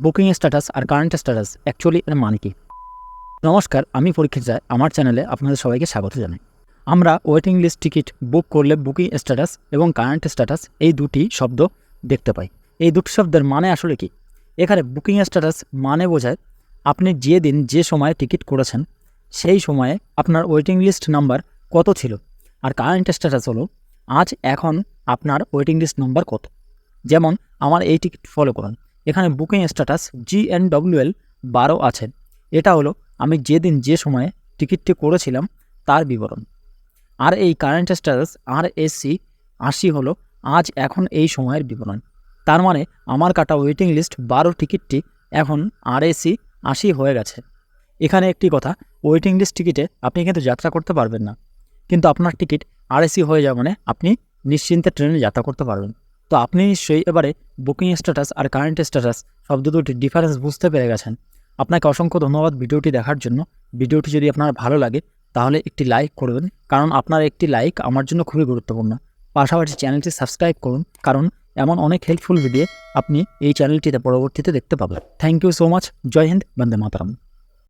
Booking status আর current status actually এর মানে কি? নমস্কার, আমি পরীক্ষিত রায়। আমার চ্যানেলে আপনাদের সবাইকে স্বাগত জানাই। আমরা ওয়েটিং লিস্ট টিকিট বুক করলে বুকিং স্ট্যাটাস এবং কারেন্ট স্ট্যাটাস এই দুটি শব্দ দেখতে পাই। এই দুটি শব্দের মানে আসলে কি? এখানে বুকিং স্ট্যাটাস মানে বোঝায় আপনি যে দিন যে সময়ে টিকিট করেছেন সেই সময়ে আপনার ওয়েটিং লিস্ট নাম্বার কত ছিল। আর কারেন্ট স্ট্যাটাস হলো এখন আপনার ওয়েটিং লিস্ট নাম্বার কত। যেমন আমার এই টিকিট ফলো করুন, এখানে বুকিং স্ট্যাটাস Gnwl 12 আছে। এটা হলো আমি যেদিন যে সময়ে টিকিটটি করেছিলাম তার বিবরণ। আর এই কারেন্ট স্ট্যাটাস RSC 80 হলো এখন এই সময়ের বিবরণ। তার মানে আমার কাটা ওয়েটিং লিস্ট 12 টিকিটটি এখন RSC 80 হয়ে গেছে। এখানে একটি কথা, ওয়েটিং লিস্ট টিকিটে আপনি কিন্তু যাত্রা করতে পারবেন না, কিন্তু আপনার টিকিট RSC হয়ে যাওয়া মানে আপনি নিশ্চিন্তে ট্রেনে যাত্রা করতে পারবেন। তো আপনি নিশ্চয়ই এবারে বুকিং স্ট্যাটাস আর কারেন্ট স্ট্যাটাস শব্দ দুটির ডিফারেন্স বুঝতে পেরে গেছেন। আপনাকে অসংখ্য ধন্যবাদ ভিডিওটি দেখার জন্য। ভিডিওটি যদি আপনার ভালো লাগে তাহলে একটি লাইক করবেন, কারণ আপনার একটি লাইক আমার জন্য খুবই গুরুত্বপূর্ণ। পাশাপাশি চ্যানেলটি সাবস্ক্রাইব করুন, কারণ এমন অনেক হেল্পফুল ভিডিও আপনি এই চ্যানেলটিতে পরবর্তীতে দেখতে পাবেন। Thank you so much. জয় হিন্দ, বন্দে মাতরম।